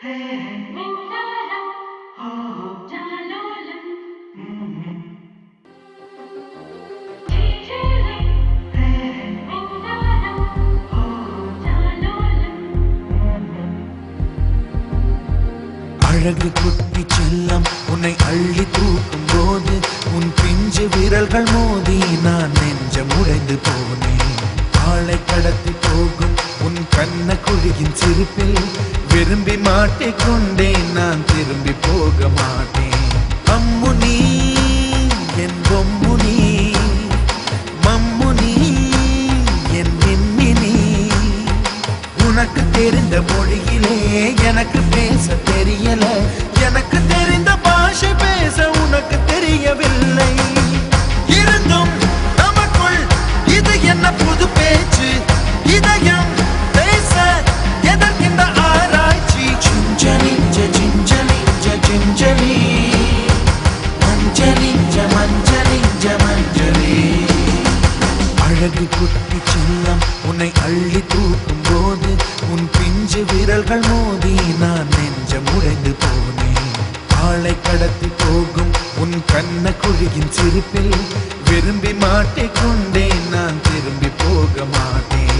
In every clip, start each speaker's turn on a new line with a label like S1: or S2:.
S1: அழகு குட்டி செல்லம் உன்னை அள்ளி தூக்கும் போது உன் பிஞ்சு விரல்கள் மோதி நான் நெஞ்சம் உடைந்து போனேன். ஆளை கடத்தி போகும் உன் கண்ண குழியின் சிரிப்பில் விரும்பி மாட்டிக்கொண்டேன். நான் திரும்பி போக மாட்டேன். அம்முனி என் பொம்முனி, மம்முனி என் மின்மினி. உனக்கு தெரிந்த மொழியிலே எனக்கு பேச தெரியல. எனக்கு தெரிந்த பாஷை பேச உனக்கு தெரியவில்லை. இருந்தும் நமக்குள் இது என்ன புது பேச்சு? இதயம் பேச எதற்கின்ற ஆராய்ச்சி? Gingelly gingelly gingelly மஞ்சளி மஞ்சளி மஞ்சளி. அழகு குட்டி செல்லம் உன்னை அள்ளி தூக்கும் போது உன் பிஞ்சு விரல்கள் மோதி நான் நெஞ்சம் உடைந்து போனேன். ஆளை கடத்தி போகும் உன் கண்ண குழியின் சிரிப்பில் விரும்பி மாட்டிக்கொண்டேன். நான் திரும்பி போக மாட்டேன்.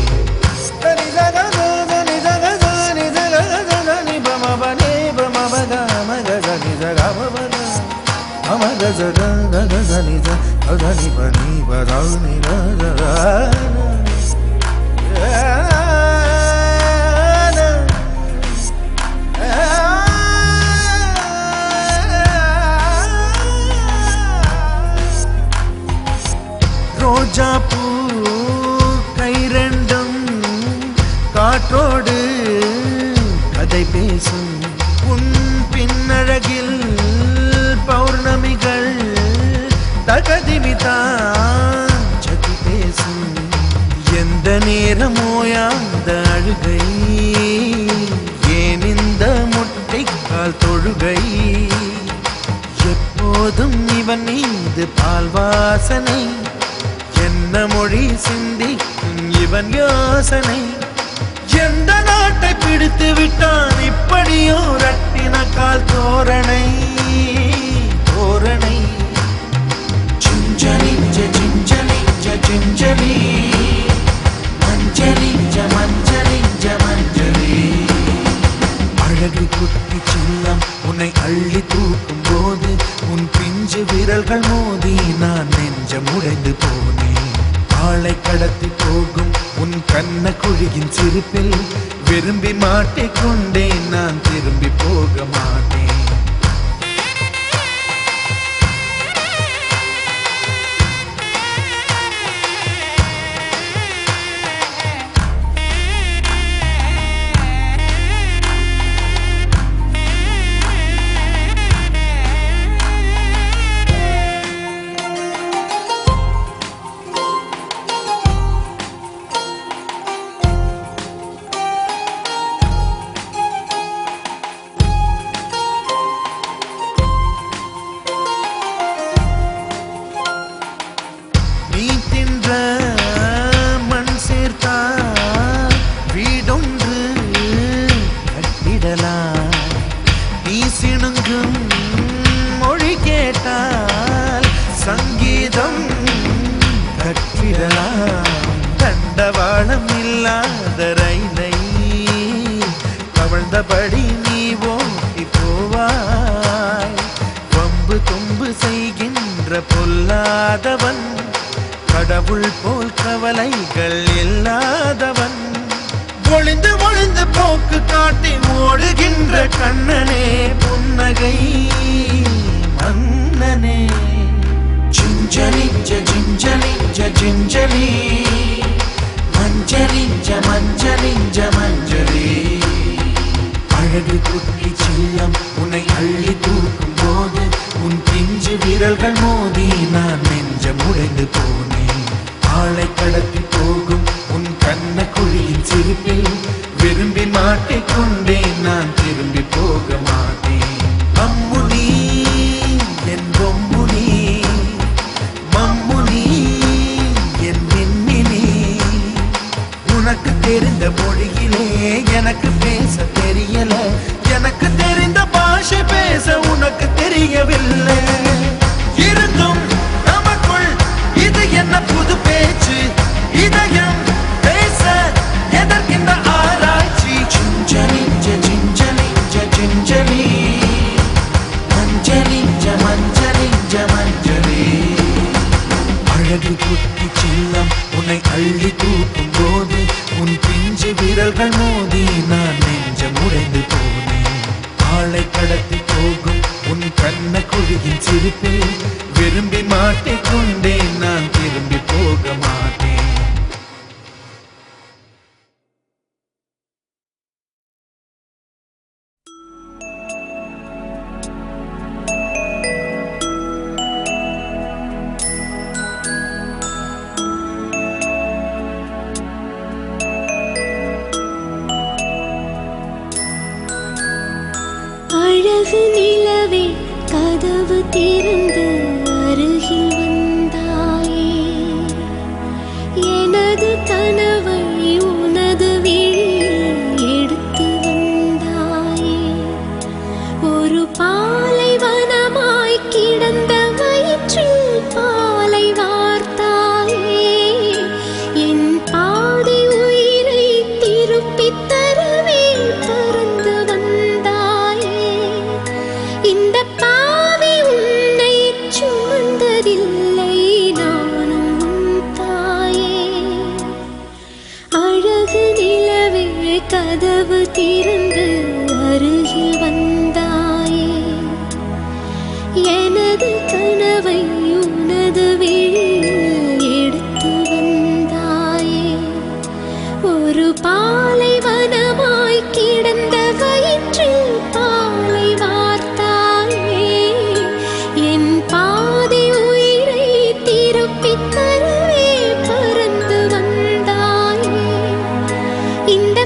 S1: ரோஜா பூ கை ரெண்டும் காற்றோடு கதை பேசும். உன் பின்னழகில் பௌர்ணமிகள் தகதிமிதான் சதி பேசும். எந்த நேரமோயாந்த அழுகை, ஏன் இந்த முட்டைக்கால் தொழுகை? எப்போதும் இவன் மீது பால் வாசனை. என்ன மொழி சிந்திக்கும் இவன் யோசனை? எந்த நாட்டை பிடித்து விட்டான் இப்படியோ ரட்டின கால் தோரணை தோரணை. Gingelly gingelly gingelly மஞ்சளி மஞ்சளி மஞ்சளி. அழகு குட்டி செல்லம் உன்னை அள்ளி தூக்கும் போது உன் பிஞ்சு விரல்கள் மோதி நான் நெஞ்சம் உடைந்து போனேன். ஆளை கடத்தி போகும் உன் கண்ண குழியின் சிரிப்பில் விரும்பி மாட்டிக்கொண்டேன். நான் திரும்பி போக மாட்டேன். மண் சேர்த்தா வீடொன்று கட்டிடலாம். நீ சிணுங்கும் மொழி கேட்டால் சங்கீதம் கட்டிடலாம். தண்டவாளம் இல்லாத ரயிலை கவழ்ந்தபடி நீ ஓட்டி போவாய். வம்பு தும்பு செய்கின்ற பொல்லாதவன், கடவுள் போல் கவலைகள் இல்லாதவன். ஒளிந்து ஒளிந்து போக்கு காட்டி ஓடுகின்ற கண்ணனே புன்னகை மன்னனே. Gingelly gingelly gingelly மஞ்சளி மஞ்சளி மஞ்சளி. அழகு குட்டி செல்லம் உன்னை அள்ளி தூக்கும் போது உன் பிஞ்சு விரல்கள் மோதி நான் நெஞ்சம் உடைந்து போனேன். ஆளை கடத்தி போகும் உன் கண்ண குழியின் சிரிப்பில் விரும்பி மாட்டிக்கொண்டேன். நான் திரும்பி போக மாட்டேன். அம்முனி என் பொம்முனி, மம்முனி என் மின்மினி. உனக்கு தெரிந்த மொழியிலே எனக்கு பேச தெரியல. எனக்கு விரல்கள் மோதி நான் நெஞ்சம் உடைந்து போனேன். ஆளை கடத்தி போகும் உன் கண்ண குழியின் சிரிப்பில் விரும்பி மாட்டிக்கொண்டேன், நான் திரும்பி போக மாட்டேன்.
S2: அழகு நிலவே கதவு திறந்து அருகில் வந்தாயே, எனது கனவை உனது விழியில் எடுத்து வந்தாயே. ஒரு பாலைவனமாய் கிடந்த வயிற்றில் பாலை வார்த்தாயே, என் பாதி உயிரை திருப்பித் தரவே பறந்து வந்தாயே. இந்த பாவி உன்னை சுமந்ததில்லை, நானும் உன் தாயே. அழகு நிலவே கதவு திறந்து அருகில் வந்தாயே, எனது கனவை உனது விழியில் எடுத்து வந்தாயே. ஒரு பாலைவனமாய் கிடந்த வயிற்றில் பாலை வார்த்தாயே, என் பாதி உயிரை திருப்பித் தரவே பறந்து வந்தாயே. இந்த